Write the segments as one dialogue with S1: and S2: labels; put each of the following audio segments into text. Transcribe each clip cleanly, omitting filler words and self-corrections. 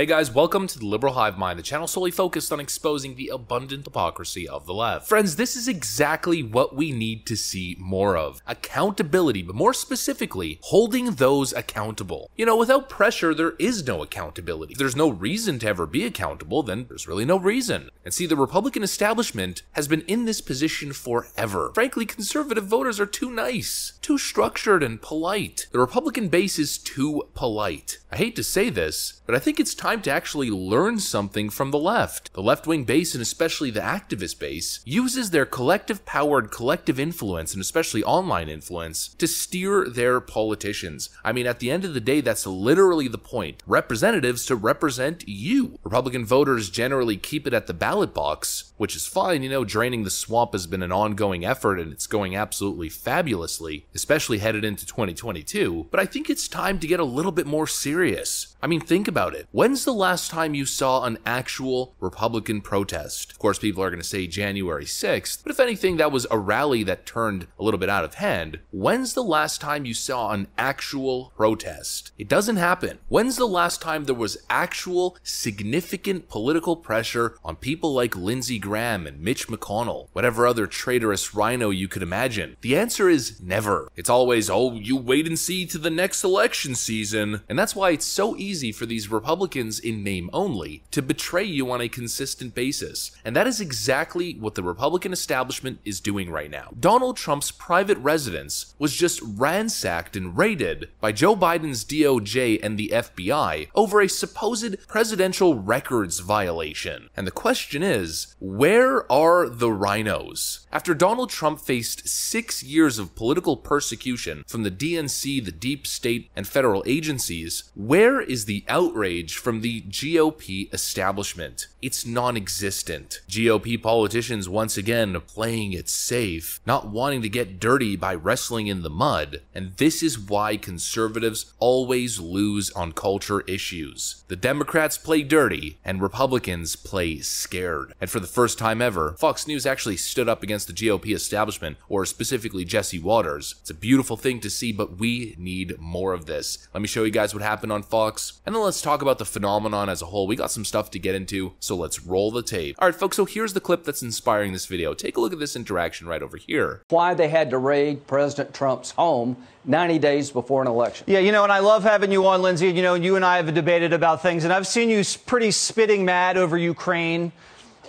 S1: Hey guys, welcome to the Liberal Hive Mind, the channel solely focused on exposing the abundant hypocrisy of the left. Friends, this is exactly what we need to see more of. Accountability, but more specifically, holding those accountable. You know, without pressure, there is no accountability. If there's no reason to ever be accountable, then there's really no reason. And see, the Republican establishment has been in this position forever. Frankly, conservative voters are too nice, too structured and polite. The Republican base is too polite. I hate to say this, but I think it's time to actually learn something from the left. The left-wing base, and especially the activist base, uses their collective power and collective influence, and especially online influence, to steer their politicians. I mean, at the end of the day, that's literally the point. Representatives to represent you. Republican voters generally keep it at the ballot box, which is fine. You know, draining the swamp has been an ongoing effort, and it's going absolutely fabulously, especially headed into 2022. But I think it's time to get a little bit more serious. I mean, think about it. When's the last time you saw an actual Republican protest? Of course, people are going to say January 6th, but if anything, that was a rally that turned a little bit out of hand. When's the last time you saw an actual protest? It doesn't happen. When's the last time there was actual significant political pressure on people like Lindsey Graham and Mitch McConnell, whatever other traitorous rhino you could imagine? The answer is never. It's always, oh, you wait and see to the next election season. And that's why it's so easy for these Republicans in name only to betray you on a consistent basis. And that is exactly what the Republican establishment is doing right now. Donald Trump's private residence was just ransacked and raided by Joe Biden's DOJ and the FBI over a supposed presidential records violation. And the question is, where are the rhinos? After Donald Trump faced 6 years of political persecution from the DNC, the deep state, and federal agencies, where is the outrage from the GOP establishment? It's non-existent. GOP politicians once again playing it safe, not wanting to get dirty by wrestling in the mud, and this is why conservatives always lose on culture issues. The Democrats play dirty, and Republicans play scared. And for the first time ever, Fox News actually stood up against the GOP establishment, or specifically Jesse Waters. It's a beautiful thing to see, but we need more of this. Let me show you guys what happened on Fox, and then let's talk about the phenomenon as a whole. We got some stuff to get into, so let's roll the tape. All right, folks, so here's the clip that's inspiring this video. Take a look at this interaction right over here.
S2: Why they had to raid President Trump's home 90 days before an election.
S3: Yeah, you know, and I love having you on, Lindsey. You know, you and I have debated about things, and I've seen you pretty spitting mad over Ukraine.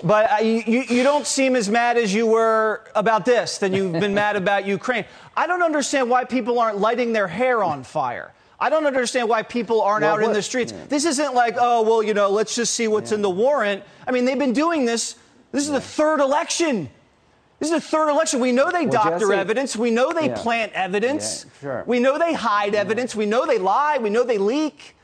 S3: But you don't seem as mad as you were about this than you've been mad about Ukraine. I don't understand why people aren't lighting their hair on fire. I don't understand why people aren't out in the streets. Yeah. This isn't like, oh, well, you know, let's just see what's in the warrant. I mean, they've been doing this. This is the third election. This is the third election. We know they doctor evidence. We know they plant evidence. Yeah, sure. We know they hide evidence. We know they lie. We know they leak.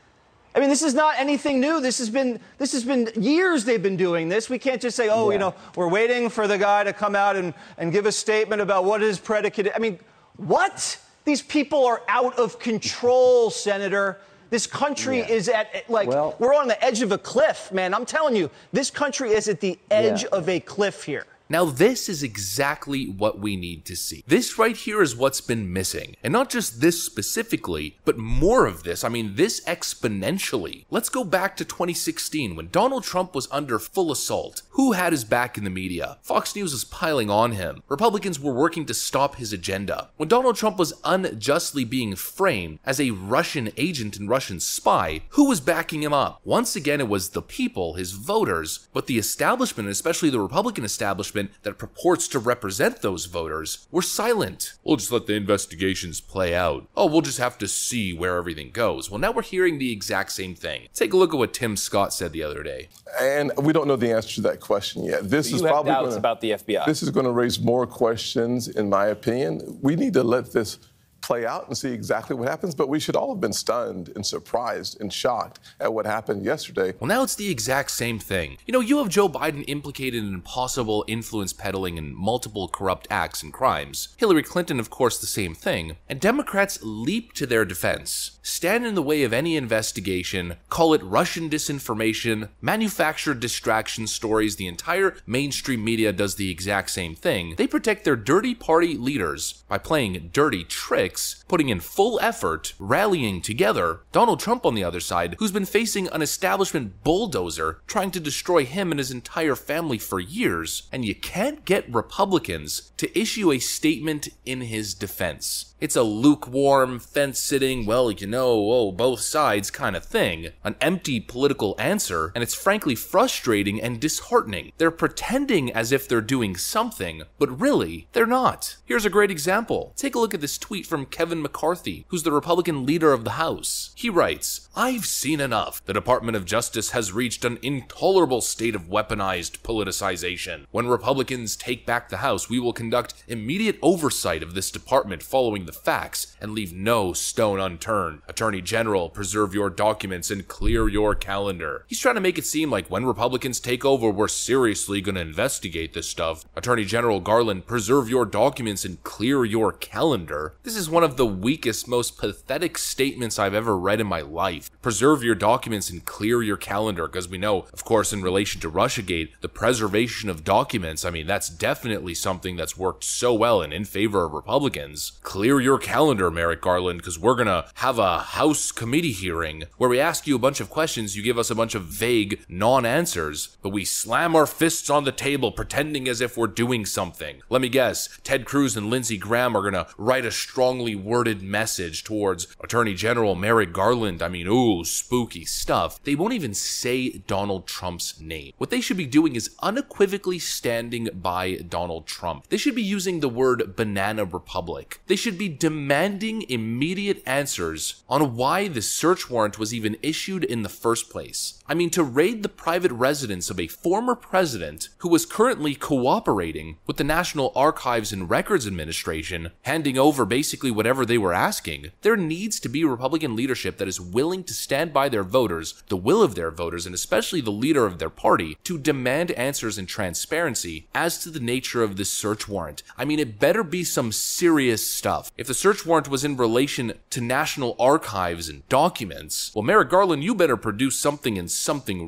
S3: I mean, this is not anything new. This has been years they've been doing this. We can't just say, oh, you know, we're waiting for the guy to come out and give a statement about what is predicated. I mean, what? These people are out of control, Senator. This country is at, like, we're on the edge of a cliff, man. I'm telling you, this country is at the edge of a cliff here.
S1: Now, this is exactly what we need to see. This right here is what's been missing. And not just this specifically, but more of this. I mean, this exponentially. Let's go back to 2016 when Donald Trump was under full assault. Who had his back in the media? Fox News was piling on him. Republicans were working to stop his agenda. When Donald Trump was unjustly being framed as a Russian agent and Russian spy, who was backing him up? Once again, it was the people, his voters, but the establishment, especially the Republican establishment, that purports to represent those voters were silent. We'll just let the investigations play out. Oh, we'll just have to see where everything goes. Well, now we're hearing the exact same thing. Take a look at what Tim Scott said the other day.
S4: And we don't know the answer to that question yet. This is probably doubts about the FBI. This is going to raise more questions, in my opinion. We need to let this play out and see exactly what happens, but we should all have been stunned and surprised and shocked at what happened yesterday.
S1: Well, now it's the exact same thing. You know, you have Joe Biden implicated in impossible influence peddling and multiple corrupt acts and crimes. Hillary Clinton, of course, the same thing. And Democrats leap to their defense, stand in the way of any investigation, call it Russian disinformation, manufacture distraction stories. The entire mainstream media does the exact same thing. They protect their dirty party leaders by playing dirty tricks clicks, putting in full effort, rallying together. Donald Trump on the other side, who's been facing an establishment bulldozer trying to destroy him and his entire family for years, and you can't get Republicans to issue a statement in his defense. It's a lukewarm, fence-sitting, well, both sides kind of thing. An empty political answer, and it's frankly frustrating and disheartening. They're pretending as if they're doing something, but really, they're not. Here's a great example. Take a look at this tweet from Kevin McCarthy, who's the Republican leader of the House. He writes, "I've seen enough. The Department of Justice has reached an intolerable state of weaponized politicization. When Republicans take back the House, we will conduct immediate oversight of this department following the facts and leave no stone unturned. Attorney General, preserve your documents and clear your calendar." He's trying to make it seem like when Republicans take over, we're seriously going to investigate this stuff. Attorney General Garland, preserve your documents and clear your calendar. This is one of the weakest, most pathetic statements I've ever read in my life. Preserve your documents and clear your calendar, because we know, of course, in relation to Russiagate, the preservation of documents, that's definitely something that's worked so well and in favor of Republicans. Clear your calendar, Merrick Garland, because we're gonna have a House committee hearing where we ask you a bunch of questions, you give us a bunch of vague non-answers, but we slam our fists on the table pretending as if we're doing something. Let me guess, Ted Cruz and Lindsey Graham are gonna write a strongly worded message towards Attorney General Merrick Garland. Ooh, spooky stuff. They won't even say Donald Trump's name. What they should be doing is unequivocally standing by Donald Trump. They should be using the word banana republic. They should be demanding immediate answers on why the search warrant was even issued in the first place. To raid the private residence of a former president who was currently cooperating with the National Archives and Records Administration, handing over basically whatever they were asking. There needs to be Republican leadership that is willing to stand by their voters, the will of their voters, and especially the leader of their party, to demand answers and transparency as to the nature of this search warrant. It better be some serious stuff. If the search warrant was in relation to National Archives and documents, well, Merrick Garland, you better produce something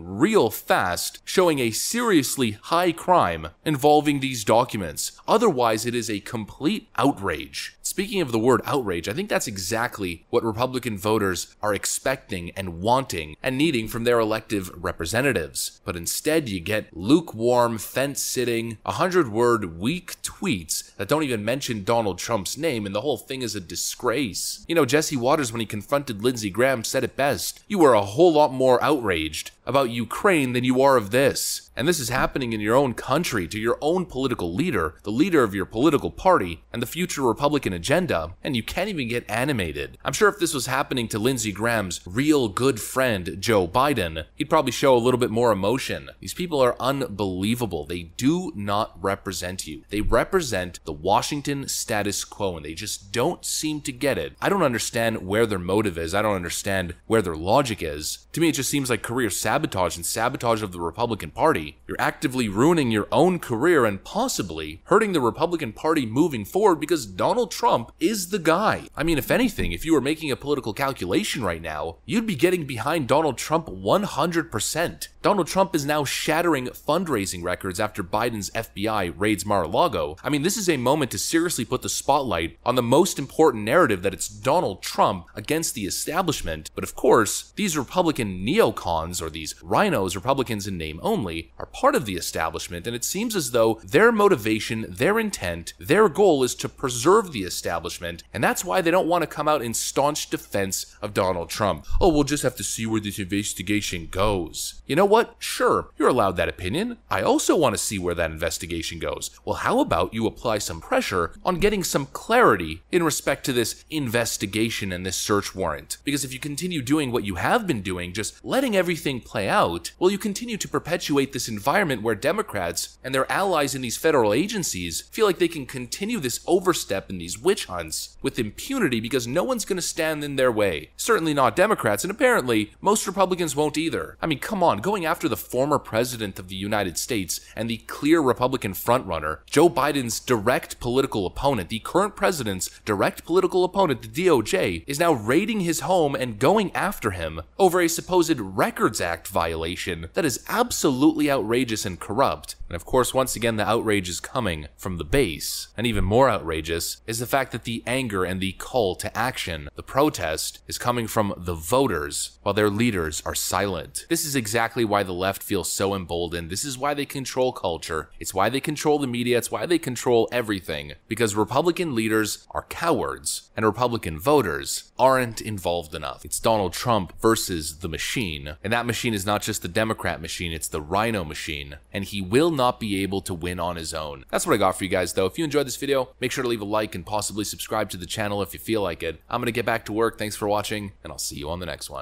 S1: real fast, showing a seriously high crime involving these documents. Otherwise, it is a complete outrage. Speaking of the word outrage, I think that's exactly what Republican voters are expecting and wanting and needing from their elective representatives. But instead, you get lukewarm, fence-sitting, 100-word weak tweets that don't even mention Donald Trump's name, and the whole thing is a disgrace. Jesse Waters, when he confronted Lindsey Graham, said it best. You are a whole lot more outraged about Ukraine than you are of this. And this is happening in your own country, to your own political leader, the leader of your political party, and the future Republican agenda, and you can't even get animated. I'm sure if this was happening to Lindsey Graham's real good friend, Joe Biden, he'd probably show a little bit more emotion. These people are unbelievable. They do not represent you. They represent the Washington status quo, and they just don't seem to get it. I don't understand where their motive is. I don't understand where their logic is. To me, it just seems like career sabotage and sabotage of the Republican Party. You're actively ruining your own career and possibly hurting the Republican Party moving forward because Donald Trump is the guy. If anything, if you were making a political calculation right now, you'd be getting behind Donald Trump 100%. Donald Trump is now shattering fundraising records after Biden's FBI raids Mar-a-Lago. This is a moment to seriously put the spotlight on the most important narrative, that it's Donald Trump against the establishment. But of course, these Republican neocons, or these rhinos, Republicans in name only, are part of the establishment, and it seems as though their motivation, their intent, their goal is to preserve the establishment, and that's why they don't want to come out in staunch defense of Donald Trump. Oh, we'll just have to see where this investigation goes. You know what? Sure, you're allowed that opinion. I also want to see where that investigation goes. Well, how about you apply some pressure on getting some clarity in respect to this investigation and this search warrant? Because if you continue doing what you have been doing, just letting everything play out, well, you continue to perpetuate this environment where Democrats and their allies in these federal agencies feel like they can continue this overstep and these witch hunts with impunity because no one's going to stand in their way. Certainly not Democrats, and apparently most Republicans won't either. Come on, going after the former president of the United States and the clear Republican frontrunner, Joe Biden's direct political opponent, the current president's direct political opponent, the DOJ, is now raiding his home and going after him over a supposed Records Act Act violation that is absolutely outrageous and corrupt. And of course, once again, the outrage is coming from the base. And even more outrageous is the fact that the anger and the call to action, the protest, is coming from the voters, while their leaders are silent. This is exactly why the left feels so emboldened. This is why they control culture. It's why they control the media. It's why they control everything. Because Republican leaders are cowards, and Republican voters aren't involved enough. It's Donald Trump versus the machine. And that machine is not just the Democrat machine, it's the Rhino machine. And he will not be able to win on his own. That's what I got for you guys, though. If you enjoyed this video, make sure to leave a like and possibly subscribe to the channel if you feel like it. I'm gonna get back to work. Thanks for watching, and I'll see you on the next one.